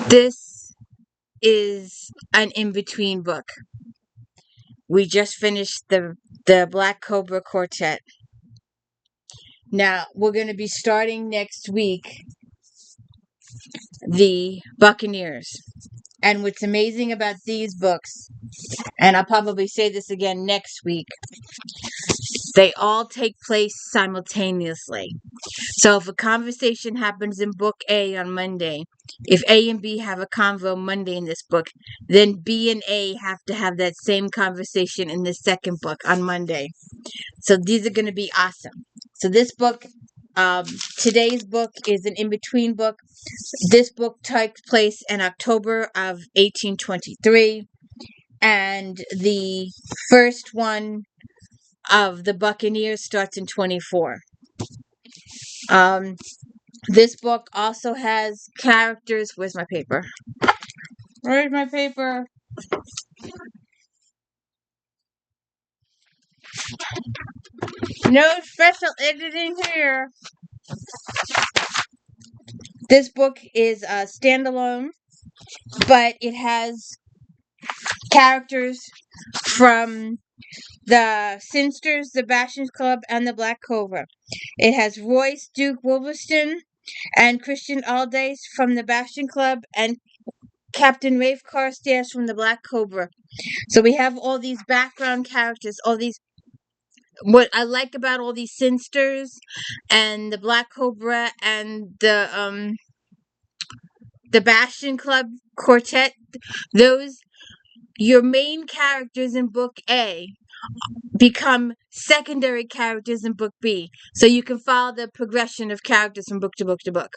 This is an in-between book. We just finished the Black Cobra Quartet. Now, we're going to be starting next week the Buccaneers. And what's amazing about these books, and I'll probably say this again next week, they all take place simultaneously. So if a conversation happens in book A on Monday, if A and B have a convo Monday in this book, then B and A have to have that same conversation in the second book on Monday. So these are going to be awesome. So this book, today's book is an in-between book. This book takes place in October of 1823, and the first one of the Buccaneers starts in 24. This book also has characters. Where's my paper? Where's my paper? No special editing here. This book is a standalone, but it has characters from the Sinsters, the Bastion Club, and the Black Cobra. It has Royce Duke Wolverston and Christian Aldice from the Bastion Club and Captain Rafe Carstairs from the Black Cobra. So we have all these background characters, all these. What I like about all these Sinsters and the Black Cobra and the Bastion Club Quartet, those your main characters in book A become secondary characters in book B. So you can follow the progression of characters from book to book to book.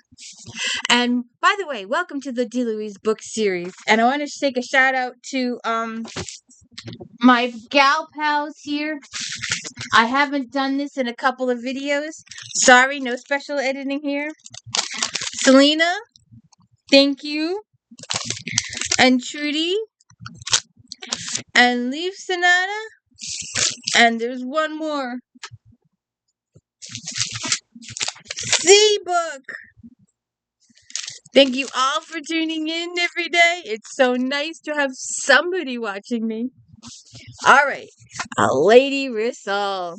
And by the way, welcome to the DeLuise book series. And I want to take a shout out to my gal pals here. I haven't done this in a couple of videos. Sorry, no special editing here. Selena, thank you. And Trudy. And Leaf Sonata. And there's one more. C-Book. Thank you all for tuning in every day. It's so nice to have somebody watching me. All right. Lady Rissole.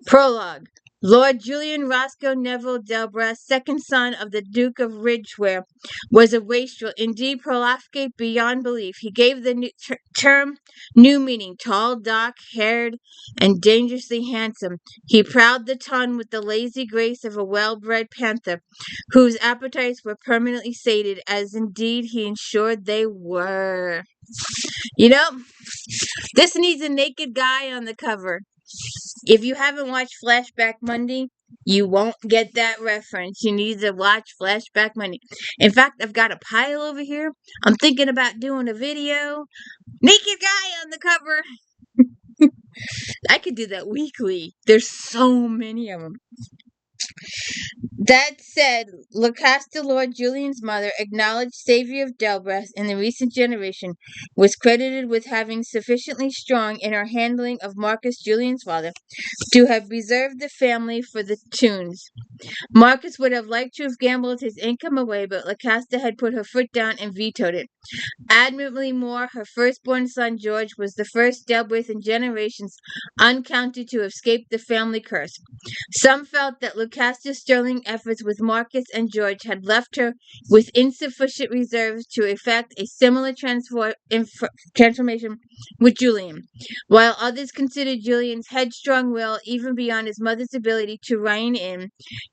Prologue. Lord Julian Roscoe Neville Delbras, second son of the Duke of Ridgeware, was a wastrel, indeed profligate beyond belief. He gave the term new meaning: tall, dark-haired, and dangerously handsome. He prowled the ton with the lazy grace of a well-bred panther, whose appetites were permanently sated, as indeed he ensured they were. You know, this needs a naked guy on the cover. If you haven't watched Flashback Monday, you won't get that reference. You need to watch Flashback Monday. In fact, I've got a pile over here. I'm thinking about doing a video. Naked guy on the cover. I could do that weekly. There's so many of them. That said, Lucasta, Lord Julian's mother, acknowledged savior of Delbras in the recent generation, was credited with having sufficiently strong in her handling of Marcus Julian's father to have reserved the family for the tunes. Marcus would have liked to have gambled his income away, but Lucasta had put her foot down and vetoed it. Admirably more, her firstborn son George was the first Delbraith in generations uncounted to escape the family curse. Some felt that Lucasta's sterling efforts with Marcus and George had left her with insufficient reserves to effect a similar transformation with Julian, while others considered Julian's headstrong will even beyond his mother's ability to rein in.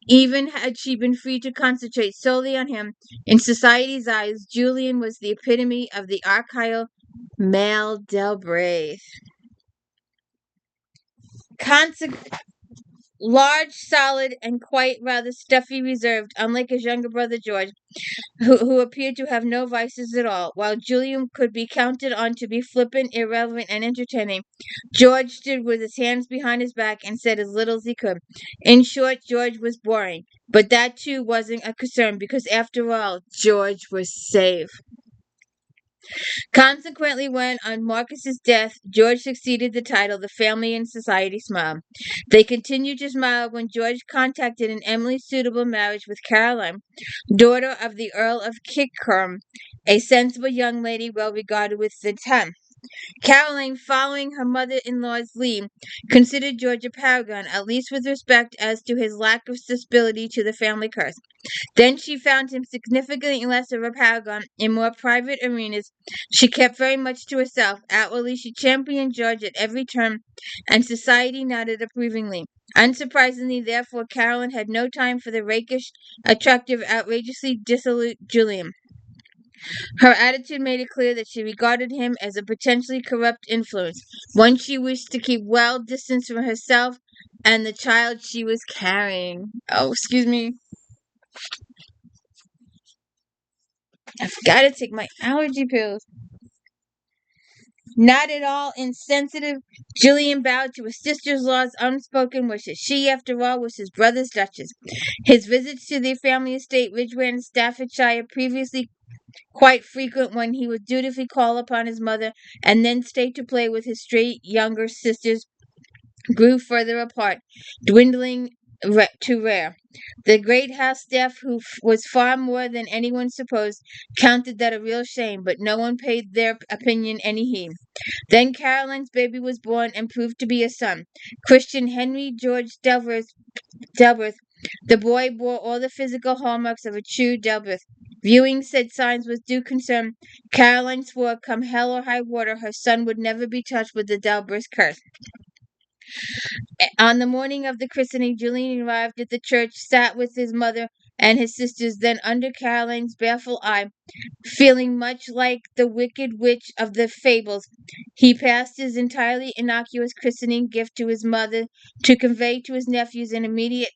Even had she been free to concentrate solely on him, in society's eyes, Julian was the epitome of the archaic male Delbraith. Large, solid, and quite rather stuffy reserved, unlike his younger brother George, who appeared to have no vices at all. While Julian could be counted on to be flippant, irreverent, and entertaining, George stood with his hands behind his back and said as little as he could. In short, George was boring, but that too wasn't a concern, because after all, George was safe. Consequently, when on Marcus's death, George succeeded the title, the family and society smiled. They continued to smile when George contacted an eminently suitable marriage with Caroline, daughter of the Earl of Kickham, a sensible young lady well regarded with the time. Caroline, following her mother-in-law's lead, considered George a paragon, at least with respect as to his lack of susceptibility to the family curse. Then she found him significantly less of a paragon in more private arenas. She kept very much to herself. Outwardly, she championed George at every turn, and society nodded approvingly. Unsurprisingly, therefore, Caroline had no time for the rakish, attractive, outrageously dissolute Julian. Her attitude made it clear that she regarded him as a potentially corrupt influence, one she wished to keep well distanced from herself and the child she was carrying. Oh, excuse me. I forgot to take my allergy pills. Not at all insensitive, Julian bowed to his sister-in-law's unspoken wishes. She, after all, was his brother's duchess. His visits to their family estate, Ridgeway in Staffordshire, previously quite frequent when he would dutifully call upon his mother and then stay to play with his straight younger sisters, grew further apart, dwindling to rare. The great house staff, who was far more than anyone supposed, counted that a real shame, but no one paid their opinion any heed. Then Caroline's baby was born and proved to be a son. Christian Henry George Delbert. The boy bore all the physical hallmarks of a true Delbert. Viewing said signs with due concern, Caroline swore, come hell or high water, her son would never be touched with the Delbert curse. On the morning of the christening, Julian arrived at the church, sat with his mother and his sisters, then under Caroline's baleful eye, feeling much like the wicked witch of the fables, he passed his entirely innocuous christening gift to his mother to convey to his nephews, and immediately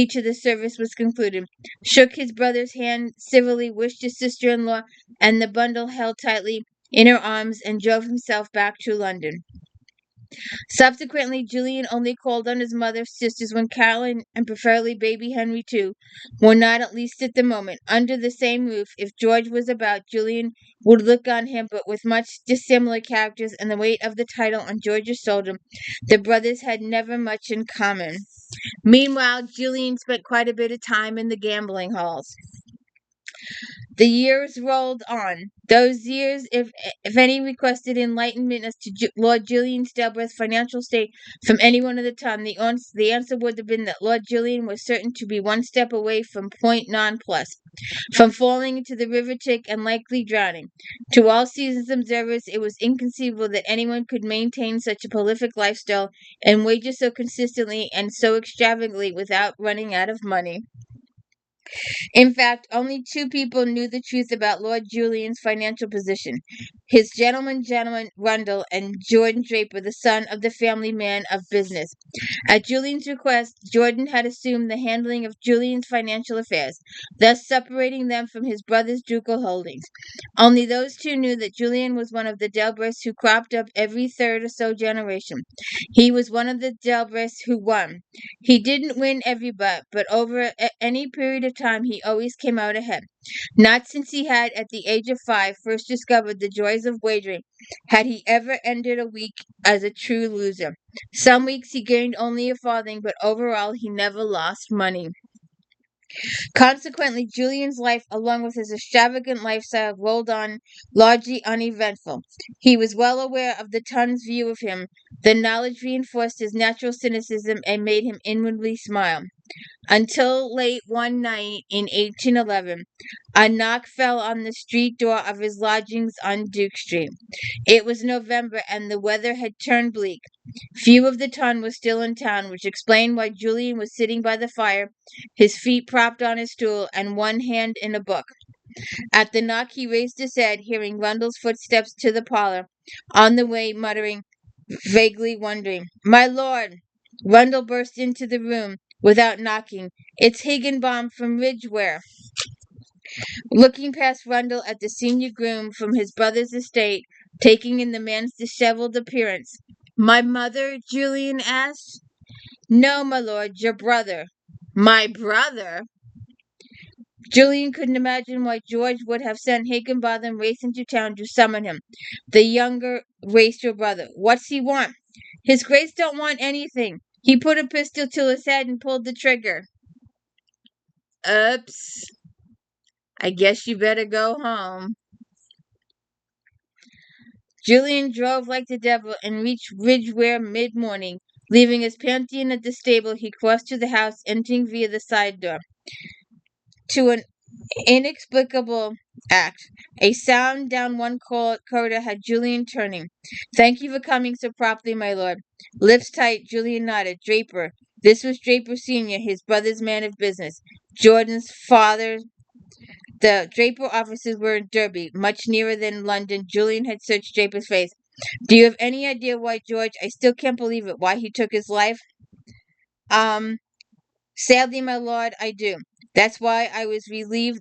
to the service was concluded, shook his brother's hand civilly, wished his sister-in-law and the bundle held tightly in her arms, and drove himself back to London. Subsequently, Julian only called on his mother's sisters when Caroline, and preferably baby Henry too, were not, at least at the moment, under the same roof. If George was about, Julian would look on him, but with much dissimilar characters and the weight of the title on George's shoulder, the brothers had never much in common. Meanwhile, Julian spent quite a bit of time in the gambling halls. The years rolled on. Those years, if any requested enlightenment as to Lord Julian Delbert's financial state from anyone at the time, the answer would have been that Lord Julian was certain to be one step away from point non-plus, from falling into the river Tick and likely drowning. To all seasoned observers, it was inconceivable that anyone could maintain such a prolific lifestyle and wages so consistently and so extravagantly without running out of money. In fact, only two people knew the truth about Lord Julian's financial position: his gentleman Rundle and Jordan Draper, the son of the family man of business. At Julian's request, Jordan had assumed the handling of Julian's financial affairs, thus separating them from his brother's ducal holdings. Only those two knew that Julian was one of the Delberts who cropped up every third or so generation. He was one of the Delberts who won. He didn't win every bet, but over any period of time he always came out ahead. Not since he had, at the age of 5, first discovered the joys of wagering, had he ever ended a week as a true loser. Some weeks he gained only a farthing, but overall he never lost money. Consequently, Julian's life, along with his extravagant lifestyle, rolled on largely uneventful. He was well aware of the Tun's view of him. The knowledge reinforced his natural cynicism and made him inwardly smile. Until late one night in 1811, a knock fell on the street door of his lodgings on Duke Street. It was November, and the weather had turned bleak. Few of the ton were still in town, which explained why Julian was sitting by the fire, his feet propped on his stool, and one hand in a book. At the knock, he raised his head, hearing Rundle's footsteps to the parlor, on the way, muttering, vaguely wondering, "My lord!" Rundle burst into the room without knocking. "It's Higginbotham from Ridgeway." Looking past Rundle at the senior groom from his brother's estate, taking in the man's disheveled appearance. "My mother?" Julian asked. "No, my lord, your brother." "My brother?" Julian couldn't imagine why George would have sent Higginbotham racing to town to summon him. The younger raced your brother. What's he want? His Grace don't want anything. He put a pistol to his head and pulled the trigger. Oops. I guess you better go home. Julian drove like the devil and reached Ridgeware mid-morning. Leaving his pantheon at the stable, he crossed to the house, entering via the side door. To an inexplicable act, a sound down one corridor had Julian turning. Thank you for coming so promptly, my lord. Lips tight, Julian nodded. Draper. This was Draper Sr., his brother's man of business. Jordan's father. The Draper offices were in Derby, much nearer than London. Julian had searched Draper's face. Do you have any idea why, George? I still can't believe it. Why he took his life? Sadly, my lord, I do. That's why I relieved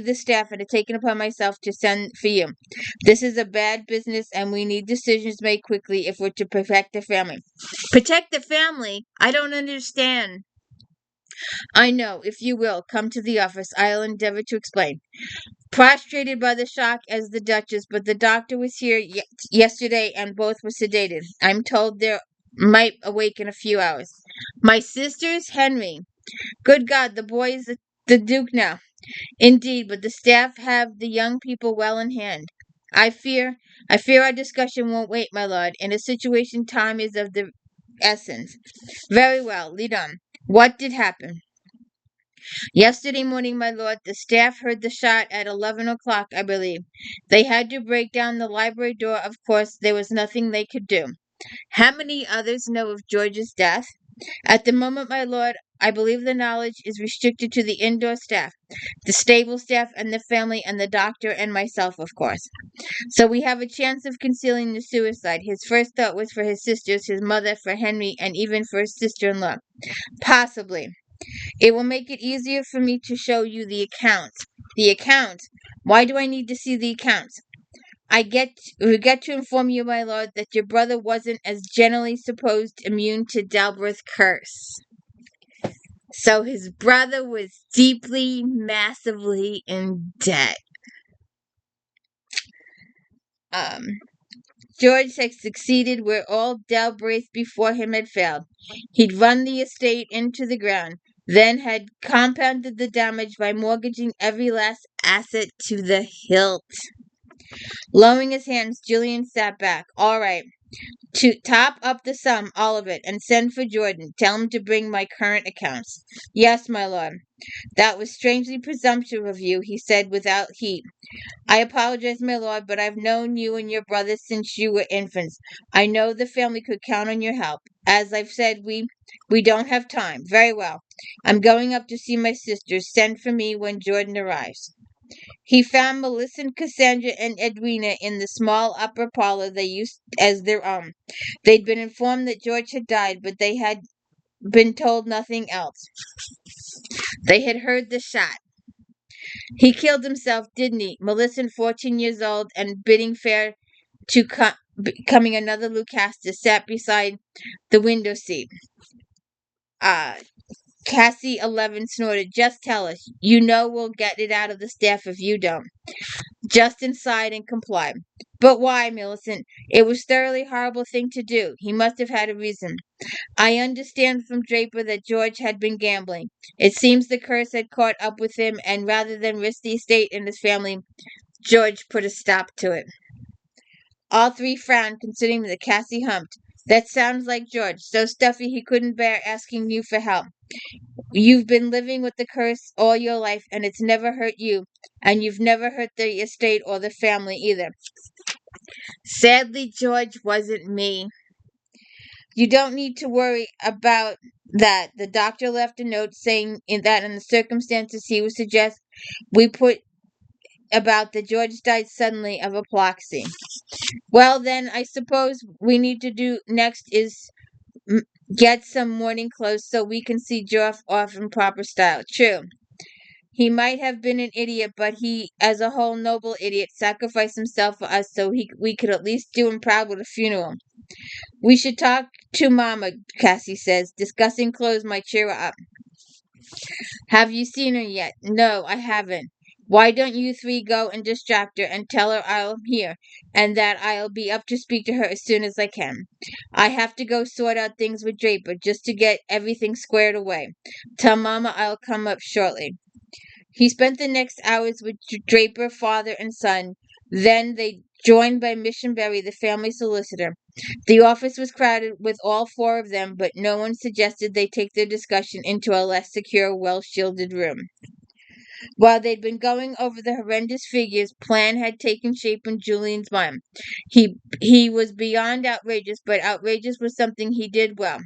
the staff and had taken upon myself to send for you. This is a bad business, and we need decisions made quickly if we're to protect the family. Protect the family? I don't understand. I know. If you will, come to the office. I'll endeavor to explain. Prostrated by the shock as the Duchess, but the doctor was here yesterday, and both were sedated. I'm told they might awake in a few hours. My sisters, Henry. Good God, the boy is the Duke now. Indeed, but the staff have the young people well in hand. I fear our discussion won't wait, my lord. In a situation, time is of the essence. Very well, lead on. What did happen? Yesterday morning, my lord, the staff heard the shot at 11 o'clock, I believe. They had to break down the library door. Of course, there was nothing they could do. How many others know of George's death? At the moment, my lord, I believe the knowledge is restricted to the indoor staff, the stable staff and the family and the doctor and myself, of course. So we have a chance of concealing the suicide. His first thought was for his sisters, his mother, for Henry, and even for his sister-in-law. Possibly. It will make it easier for me to show you the accounts. The accounts? Why do I need to see the accounts? Regret to inform you, my lord, that your brother wasn't, as generally supposed, immune to Dalbreth's curse. So his brother was deeply, massively in debt. George had succeeded where all Dalbreth before him had failed. He'd run the estate into the ground, then had compounded the damage by mortgaging every last asset to the hilt. Lowering his hands, Julian sat back. All right. To top up the sum, all of it, and send for Jordan. Tell him to bring my current accounts. Yes, my lord. That was strangely presumptuous of you, he said without heat. I apologize, my lord, but I've known you and your brother since you were infants. I know the family could count on your help. As I've said, we don't have time. Very well. I'm going up to see my sisters. Send for me when Jordan arrives. He found Millicent, Cassandra, and Edwina in the small upper parlor they used as their own. They'd been informed that George had died, but they had been told nothing else. They had heard the shot. He killed himself, didn't he? Millicent, 14 years old, and bidding fair to becoming another Lucasta, sat beside the window seat. Cassie, 11, snorted. Just tell us. You know we'll get it out of the staff if you don't. Justin sighed and complied. But why, Millicent? It was a thoroughly horrible thing to do. He must have had a reason. I understand from Draper that George had been gambling. It seems the curse had caught up with him, and rather than risk the estate and his family, George put a stop to it. All three frowned, considering that Cassie humped. That sounds like George, so stuffy he couldn't bear asking you for help. You've been living with the curse all your life, and it's never hurt you, and you've never hurt the estate or the family either. Sadly, George wasn't me. You don't need to worry about that. The doctor left a note saying that in the circumstances he would suggest we put about that George died suddenly of apoplexy. Well, then, I suppose we need to do next is get some mourning clothes so we can see Geoff off in proper style. True. He might have been an idiot, but he, as a whole noble idiot, sacrificed himself for us so we could at least do him proud with a funeral. We should talk to Mama, Cassie says. Discussing clothes might cheer her up. Have you seen her yet? No, I haven't. Why don't you three go and distract her and tell her I'm here and that I'll be up to speak to her as soon as I can. I have to go sort out things with Draper just to get everything squared away. Tell Mama I'll come up shortly. He spent the next hours with Draper, father, and son. Then they joined by Mission Berry, the family solicitor. The office was crowded with all four of them, but no one suggested they take their discussion into a less secure, well-shielded room. While they'd been going over the horrendous figures, plan had taken shape in Julian's mind. He was beyond outrageous, but outrageous was something he did well.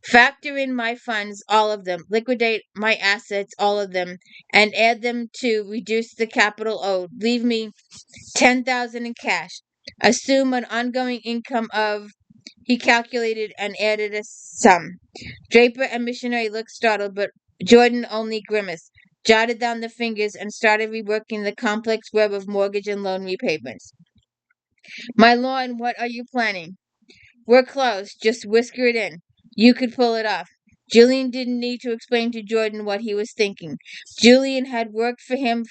Factor in my funds, all of them, liquidate my assets, all of them, and add them to reduce the capital owed. Leave me 10,000 in cash. Assume an ongoing income of, he calculated and added a sum. Draper and Missionary looked startled, but Jordan only grimaced, jotted down the figures, and started reworking the complex web of mortgage and loan repayments. My lord, what are you planning? We're close. Just whisker it in. You could pull it off. Julian didn't need to explain to Jordan what he was thinking. Jordan had worked for him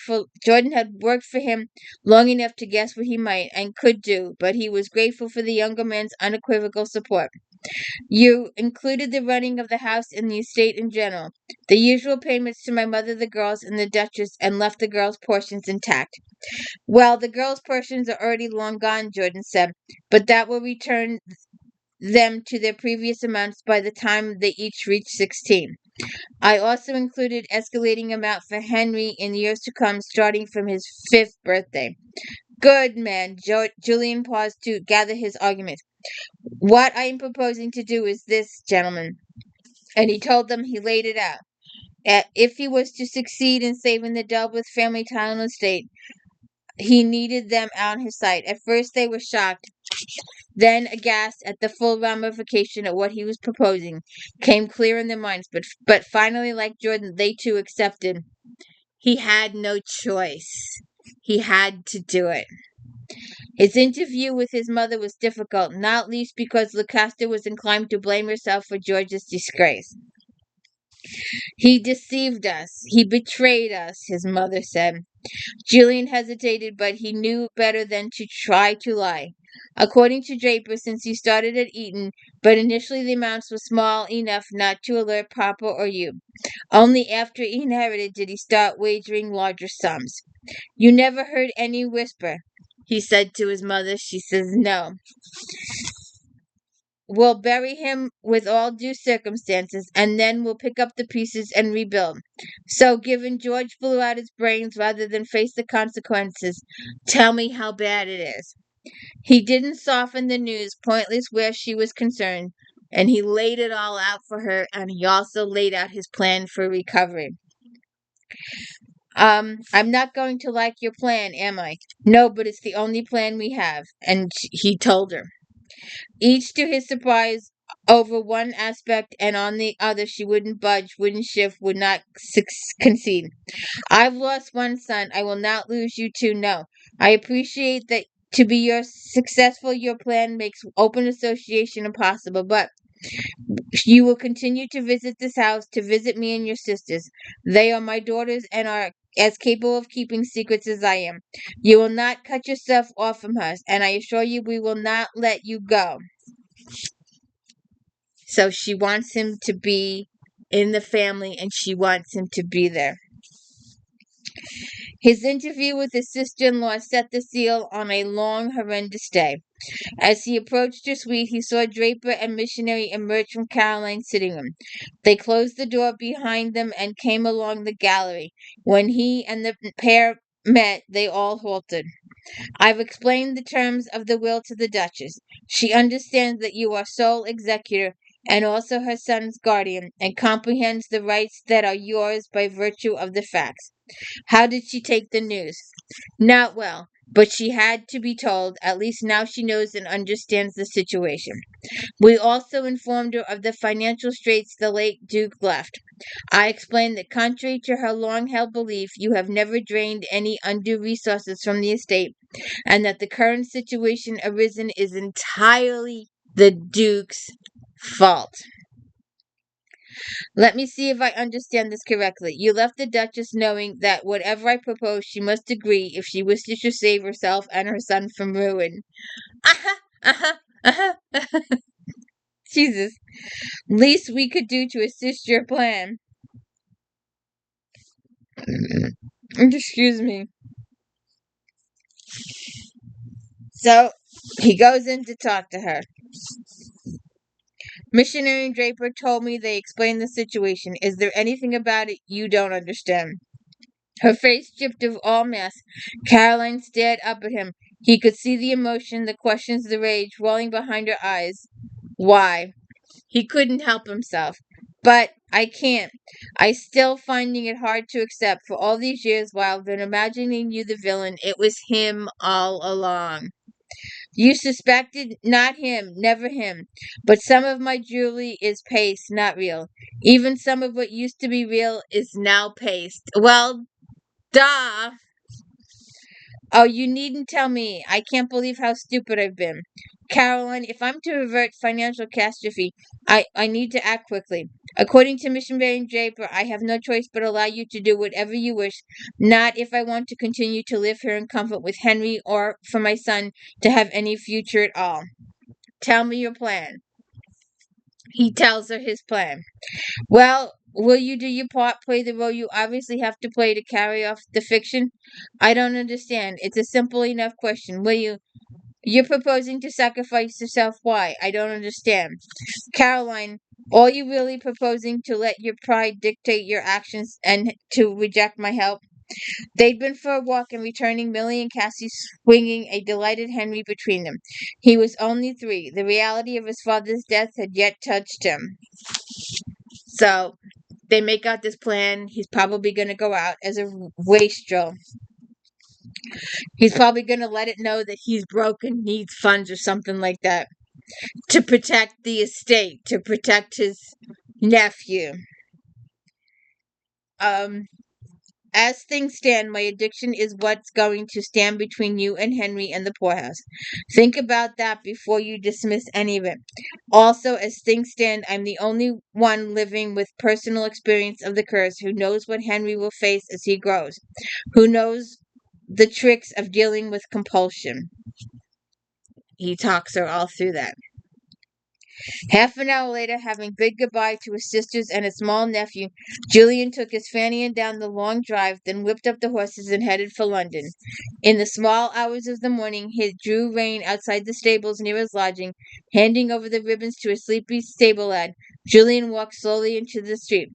long enough to guess what he might and could do, but he was grateful for the younger man's unequivocal support. You included the running of the house and the estate in general, the usual payments to my mother, the girls, and the Duchess, and left the girls' portions intact. Well, the girls' portions are already long gone, Jordan said, but that will return them to their previous amounts by the time they each reach 16. I also included escalating amount for Henry in years to come, starting from his 5th birthday. Good man. Julian paused to gather his argument. What I am proposing to do is this, gentlemen. And he told them he laid it out. If he was to succeed in saving the Delbert family title and estate, he needed them on his side. At first they were shocked, then, aghast at the full ramification of what he was proposing, came clear in their minds. But finally, like Jordan, they too accepted. He had no choice. He had to do it. His interview with his mother was difficult, not least because Lucasta was inclined to blame herself for George's disgrace. He deceived us. He betrayed us, his mother said. Julian hesitated, but he knew better than to try to lie. According to Draper, since he started at Eton, but initially the amounts were small enough not to alert Papa or you. Only after he inherited did he start wagering larger sums. You never heard any whisper, he said to his mother. She says no. We'll bury him with all due circumstances, and then we'll pick up the pieces and rebuild. So, given George blew out his brains rather than face the consequences, tell me how bad it is. He didn't soften the news, pointless where she was concerned, and he laid it all out for her, and he also laid out his plan for recovery. I'm not going to like your plan, am I? No, but it's the only plan we have, and he told her. Each to his surprise over one aspect, and on the other she wouldn't budge, wouldn't shift, would not concede. I've lost one son. I will not lose you two. No. I appreciate that to be your successful, your plan makes open association impossible, but you will continue to visit this house, to visit me and your sisters. They are my daughters and are as capable of keeping secrets as I am. You will not cut yourself off from us, and I assure you we will not let you go. So she wants him to be in the family, and she wants him to be there. His interview with his sister-in-law set the seal on a long, horrendous day. As he approached her suite, he saw Draper and Missionary emerge from Caroline's sitting room. They closed the door behind them and came along the gallery. When he and the pair met, they all halted. I've explained the terms of the will to the Duchess. She understands that you are sole executor and also her son's guardian, and comprehends the rights that are yours by virtue of the facts. How did she take the news? Not well, but she had to be told. At least now she knows and understands the situation. We also informed her of the financial straits the late Duke left. I explained that contrary to her long-held belief, you have never drained any undue resources from the estate, and that the current situation arisen is entirely the Duke's fault. Let me see if I understand this correctly. You left the Duchess knowing that whatever I proposed, she must agree if she wishes to save herself and her son from ruin. Aha! Aha! Aha! Jesus. Least we could do to assist your plan. Excuse me. So, he goes in to talk to her. Missionary Draper told me they explained the situation. Is there anything about it you don't understand? Her face stripped of all mask. Caroline stared up at him. He could see the emotion, the questions, the rage rolling behind her eyes. Why? He couldn't help himself. But I can't. I still finding it hard to accept. For all these years while I've been imagining you the villain, it was him all along. You suspected not him, never him. But some of my jewelry is paste, not real. Even some of what used to be real is now paste. Well, duh. Oh, you needn't tell me. I can't believe how stupid I've been. Caroline, if I'm to avert financial catastrophe, I need to act quickly. According to Missionary Draper, I have no choice but allow you to do whatever you wish, not if I want to continue to live here in comfort with Henry or for my son to have any future at all. Tell me your plan. He tells her his plan. Well, will you do your part, play the role you obviously have to play to carry off the fiction? I don't understand. It's a simple enough question. Will you? You're proposing to sacrifice yourself. Why? I don't understand. Caroline, are you really proposing to let your pride dictate your actions and to reject my help? They'd been for a walk and returning, Millie and Cassie swinging a delighted Henry between them. He was only 3. The reality of his father's death had yet touched him. So, they make out this plan. He's probably going to go out as a wastrel. He's probably going to let it know that he's broke and needs funds or something like that to protect the estate, to protect his nephew. As things stand, my addiction is what's going to stand between you and Henry and the poorhouse. Think about that before you dismiss any of it. Also, as things stand, I'm the only one living with personal experience of the curse who knows what Henry will face as he grows, who knows the tricks of dealing with compulsion. He talks her all through that. Half an hour later, having bid goodbye to his sisters and his small nephew, Julian took his Fanian down the long drive, then whipped up the horses and headed for London. In the small hours of the morning, he drew rein outside the stables near his lodging, handing over the ribbons to a sleepy stable lad. Julian walked slowly into the street.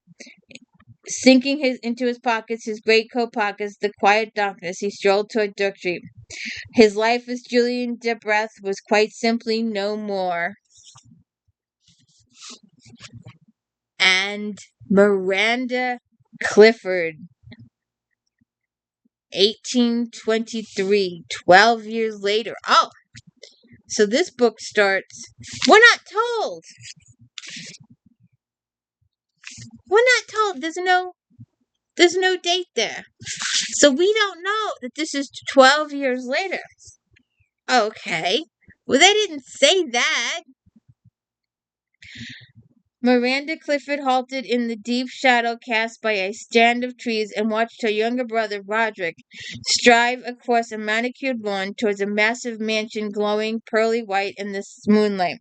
Sinking into his pockets, his greatcoat pockets, the quiet darkness, he strolled toward Duck Street. His life as Julian Debreth was quite simply no more. And Miranda Clifford, 1823, 12 years later. Oh, so this book starts. We're not told. We're not told. There's no date there. So we don't know that this is 12 years later. Okay. Well, they didn't say that. Miranda Clifford halted in the deep shadow cast by a stand of trees and watched her younger brother, Roderick, strive across a manicured lawn towards a massive mansion glowing pearly white in the moonlight.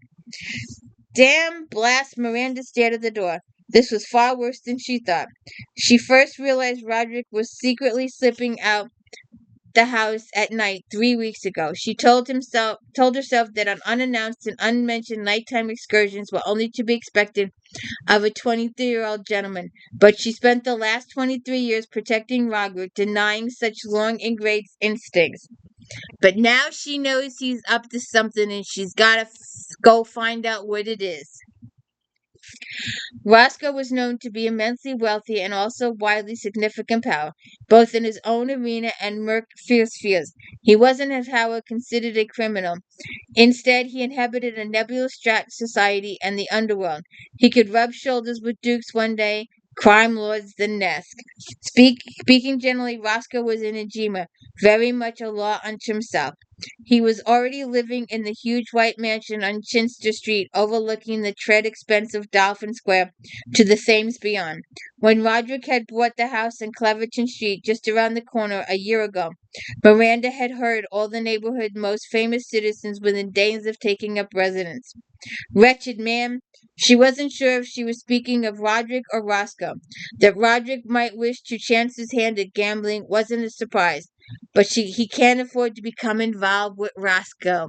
Damn blast! Miranda stared at the door. This was far worse than she thought. She first realized Roderick was secretly slipping out the house at night 3 weeks ago. She told herself that unannounced and unmentioned nighttime excursions were only to be expected of a 23-year-old gentleman, but she spent the last 23 years protecting Roderick, denying such long ingrained instincts. But now she knows he's up to something and she's got to go find out what it is. Roscoe was known to be immensely wealthy and also widely significant power, both in his own arena and fierce spheres. He wasn't, as Howard considered, a criminal. Instead, he inhabited a nebulous society and the underworld. He could rub shoulders with dukes one day crime lords the next. Speaking generally, Roscoe was in Ejima, very much a law unto himself. He was already living in the huge white mansion on Chinster Street, overlooking the tread expensive Dolphin Square to the Thames beyond. When Roderick had bought the house in Cleverton Street, just around the corner, a year ago, Miranda had heard all the neighborhood's most famous citizens within days of taking up residence. Wretched man! She wasn't sure if she was speaking of Roderick or Roscoe. That Roderick might wish to chance his hand at gambling wasn't a surprise, but he can't afford to become involved with Roscoe.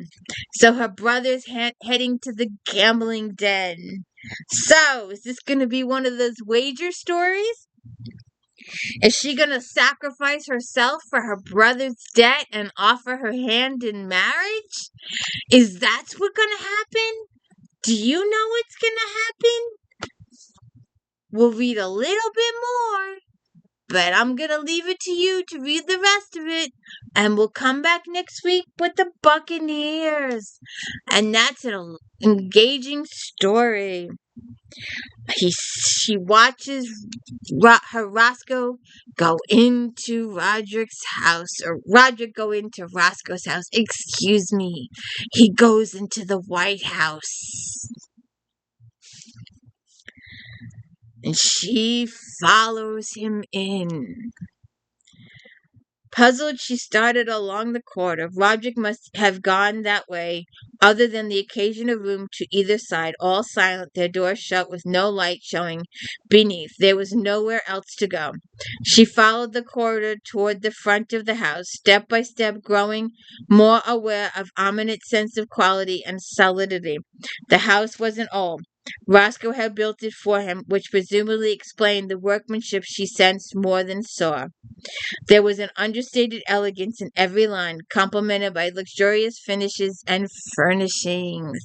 So her brother's heading to the gambling den. So, is this going to be one of those wager stories? Is she going to sacrifice herself for her brother's debt and offer her hand in marriage? Is that what's going to happen? Do you know what's going to happen? We'll read a little bit more, but I'm going to leave it to you to read the rest of it, and we'll come back next week with the Buccaneers. And that's an engaging story. She watches her Roscoe go into Roderick's house, or Roderick go into Roscoe's house. Excuse me. He goes into the White House. And she follows him in. Puzzled, she started along the corridor. Roderick must have gone that way, other than the occasional room to either side, all silent, their doors shut with no light showing beneath. There was nowhere else to go. She followed the corridor toward the front of the house, step by step growing more aware of ominous sense of quality and solidity. The house wasn't old. Roscoe had built it for him, which presumably explained the workmanship she sensed more than saw. There was an understated elegance in every line, complemented by luxurious finishes and furnishings.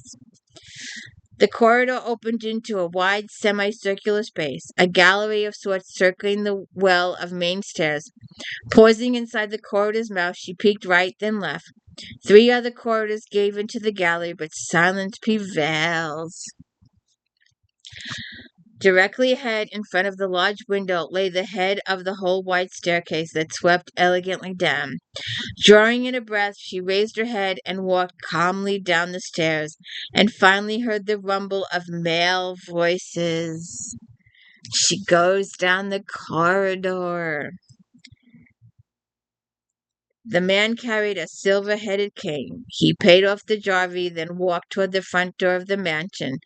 The corridor opened into a wide semicircular space, a gallery of sorts circling the well of main stairs. Pausing inside the corridor's mouth, she peeked right, then left. 3 other corridors gave into the gallery, but silence prevails. Directly ahead, in front of the large window, lay the head of the whole wide staircase that swept elegantly down. Drawing in a breath, she raised her head and walked calmly down the stairs, and finally heard the rumble of male voices. She goes down the corridor. The man carried a silver-headed cane. He paid off the jarvey, then walked toward the front door of the mansion,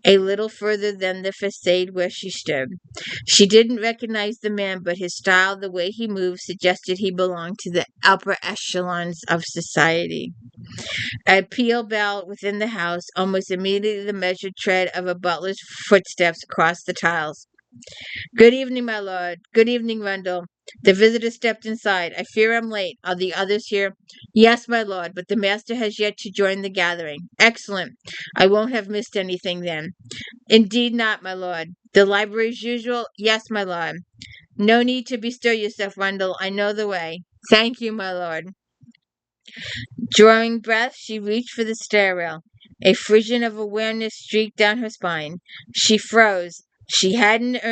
a little further than the facade where she stood. She didn't recognize the man, but his style, the way he moved, suggested he belonged to the upper echelons of society. A peal bell within the house, almost immediately the measured tread of a butler's footsteps crossed the tiles. "Good evening, my lord. Good evening, Rundle." The visitor stepped inside. "I fear I'm late. Are the others here?" "Yes, my lord, but the master has yet to join the gathering." "Excellent. I won't have missed anything then." "Indeed not, my lord." "The library as usual?" "Yes, my lord." "No need to bestir yourself, Rundle. I know the way." "Thank you, my lord." Drawing breath, she reached for the stair-rail. A frisson of awareness streaked down her spine. She froze. She hadn't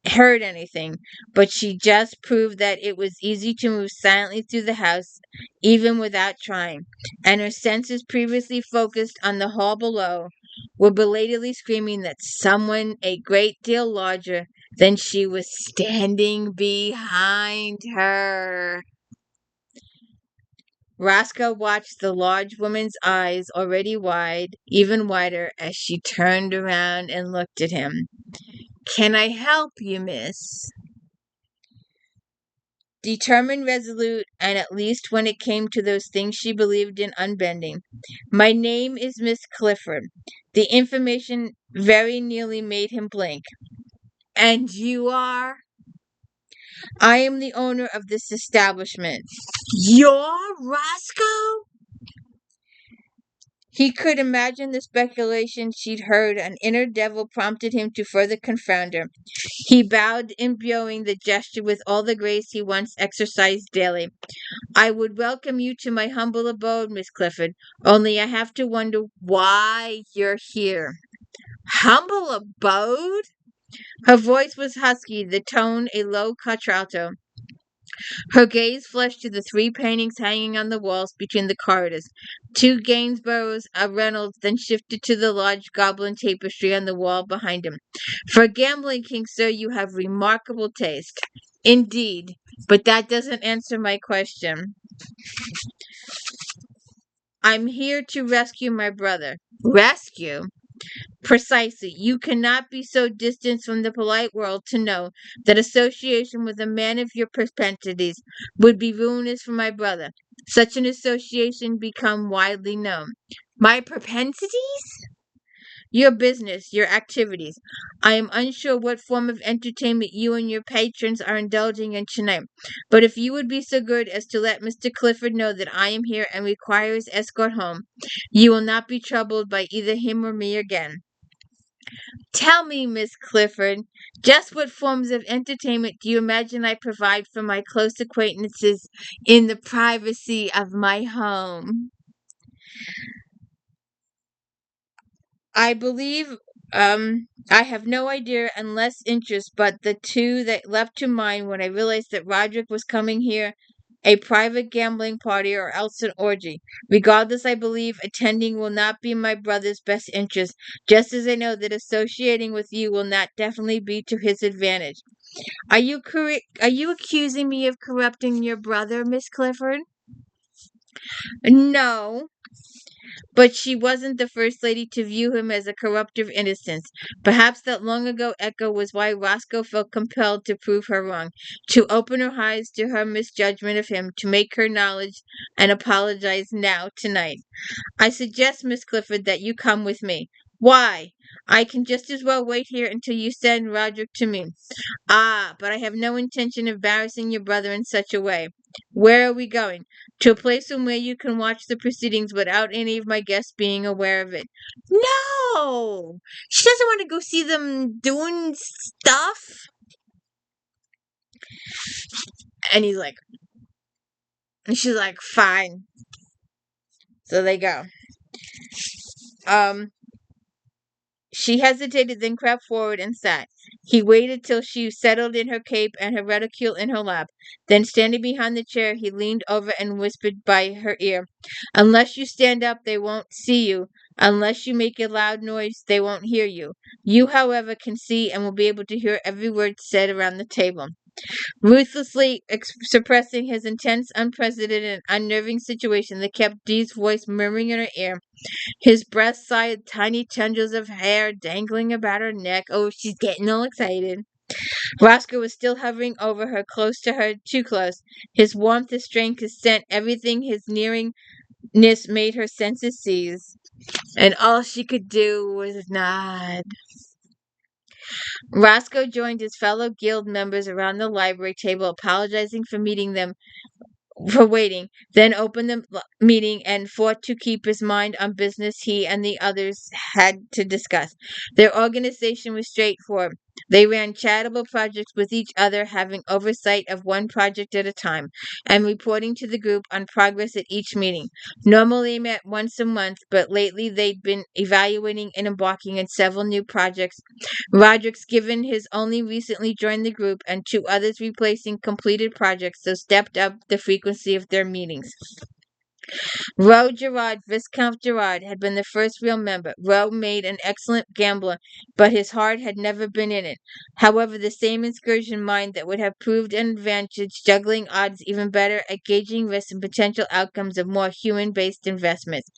heard anything, but she just proved that it was easy to move silently through the house, even without trying. And her senses, previously focused on the hall below, were belatedly screaming that someone a great deal larger than she was standing behind her. Roscoe watched the large woman's eyes, already wide, even wider, as she turned around and looked at him. "Can I help you, miss?" Determined, resolute, and at least when it came to those things she believed in, unbending. "My name is Miss Clifford." The information very nearly made him blink. "And you are?" "I am the owner of this establishment." "You're Roscoe?" He could imagine the speculation she'd heard. An inner devil prompted him to further confound her. He bowed, imbuing the gesture with all the grace he once exercised daily. "I would welcome you to my humble abode, Miss Clifford, only I have to wonder why you're here." "Humble abode?" Her voice was husky, the tone a low contralto. Her gaze flashed to the three paintings hanging on the walls between the corridors. Two Gainsboroughs, a Reynolds, then shifted to the large goblin tapestry on the wall behind him. For a gambling king, sir, you have remarkable taste. Indeed, but that doesn't answer my question. I'm here to rescue my brother. Rescue? Precisely. You cannot be so distant from the polite world to know that association with a man of your propensities would be ruinous for my brother. Such an association become widely known. My propensities? Your business, your activities. I am unsure what form of entertainment you and your patrons are indulging in tonight, but if you would be so good as to let Mr. Clifford know that I am here and require his escort home, you will not be troubled by either him or me again. Tell me, Miss Clifford, just what forms of entertainment do you imagine I provide for my close acquaintances in the privacy of my home? I believe, I have no idea and less interest but the two that leapt to mind when I realized that Roderick was coming here, a private gambling party or else an orgy. Regardless, I believe attending will not be in my brother's best interest, just as I know that associating with you will not definitely be to his advantage. Are you accusing me of corrupting your brother, Miss Clifford? No, but she wasn't the first lady to view him as a corrupter of innocence. Perhaps that long ago echo was why Roscoe felt compelled to prove her wrong, to open her eyes to her misjudgment of him, to make her knowledge and apologize now, tonight. I suggest, Miss Clifford, that you come with me. Why? I can just as well wait here until you send Roderick to me. Ah, but I have no intention of embarrassing your brother in such a way. Where are we going? To a place from where you can watch the proceedings without any of my guests being aware of it. No! She doesn't want to go see them doing stuff. And he's like, and she's like, fine. So they go. Um, She hesitated, then crept forward and sat. He waited till she settled in her cape and her reticule in her lap. Then, standing behind the chair, he leaned over and whispered by her ear, "Unless you stand up, they won't see you. Unless you make a loud noise, they won't hear you. You, however, can see and will be able to hear every word said around the table." Ruthlessly suppressing his intense, unprecedented, and unnerving situation that kept Dee's voice murmuring in her ear, his breast sighed, tiny tendrils of hair dangling about her neck. Oh, she's getting all excited. Roscoe was still hovering over her, close to her, too close. His warmth, his strength, his scent, everything his nearingness made her senses seize. And all she could do was nod. Roscoe joined his fellow guild members around the library table, apologizing for waiting, then opened the meeting and fought to keep his mind on business he and the others had to discuss. Their organization was straightforward. They ran charitable projects with each other, having oversight of one project at a time, and reporting to the group on progress at each meeting. Normally they met once a month, but lately they'd been evaluating and embarking on several new projects. Roderick's given his only recently joined the group, and two others replacing completed projects, so stepped up the frequency of their meetings. Roe Gerard, Viscount Gerard, had been the first real member. Roe made an excellent gambler, but his heart had never been in it. However, the same excursion mind that would have proved an advantage, juggling odds even better at gauging risks and potential outcomes of more human-based investments.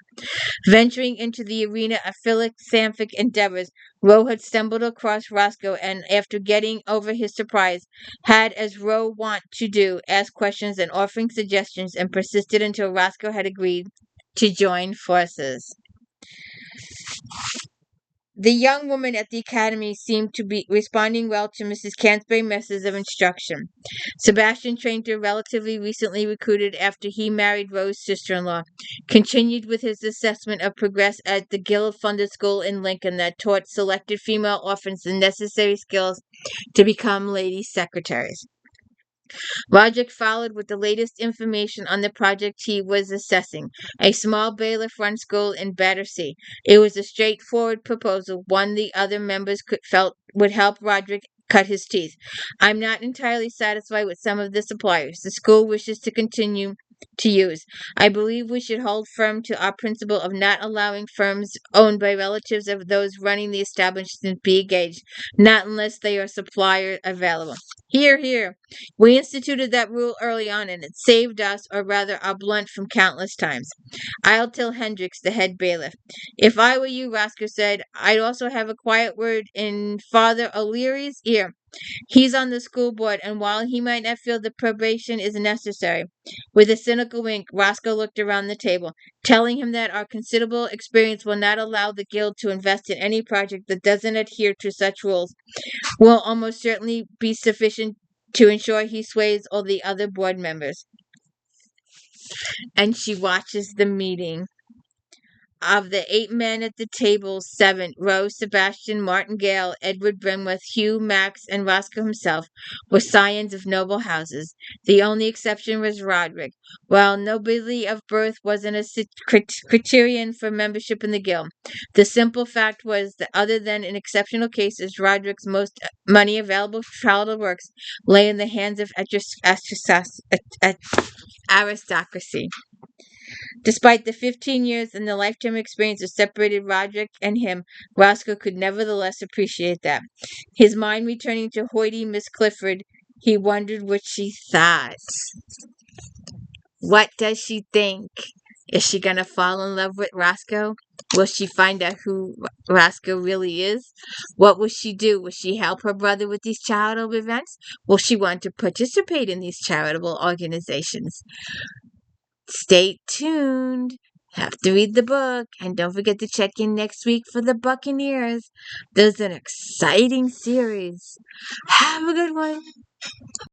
Venturing into the arena of philanthropic endeavors, Roe had stumbled across Roscoe and, after getting over his surprise, had, as Roe wont to do, asked questions and offering suggestions, and persisted until Roscoe had agreed to join forces. The young woman at the academy seemed to be responding well to Mrs. Cansbury's messages of instruction. Sebastian, trained relatively recently recruited after he married Rose's sister-in-law, continued with his assessment of progress at the Guild-funded school in Lincoln that taught selected female orphans the necessary skills to become lady secretaries. Roderick followed with the latest information on the project he was assessing, a small bailiff run school in Battersea. It was a straightforward proposal, one the other members felt would help Roderick cut his teeth. I'm not entirely satisfied with some of the suppliers the school wishes to continue to use. I believe we should hold firm to our principle of not allowing firms owned by relatives of those running the establishment be engaged, not unless they are supplier available. Here, here. We instituted that rule early on, and it saved us, or rather our blunt, from countless times. I'll tell Hendricks, the head bailiff. If I were you, Roscoe said, I'd also have a quiet word in Father O'Leary's ear. He's on the school board, and while he might not feel the probation is necessary, with a cynical wink, Roscoe looked around the table, telling him that our considerable experience will not allow the guild to invest in any project that doesn't adhere to such rules, will almost certainly be sufficient to ensure he sways all the other board members. And she watches the meeting. Of the 8 men at the table, 7, Rose, Sebastian, Martingale, Edward Brimworth, Hugh, Max, and Roscoe himself, were scions of noble houses. The only exception was Roderick. While nobility of birth wasn't a criterion for membership in the guild, the simple fact was that other than in exceptional cases, Roderick's most money available for charitable works lay in the hands of aristocracy. Despite the 15 years and the lifetime experience that separated Roderick and him, Roscoe could nevertheless appreciate that. His mind returning to hoity Miss Clifford, he wondered what she thought. What does she think? Is she going to fall in love with Roscoe? Will she find out who Roscoe really is? What will she do? Will she help her brother with these charitable events? Will she want to participate in these charitable organizations? Stay tuned. Have to read the book. And don't forget to check in next week for the Buccaneers. There's an exciting series. Have a good one.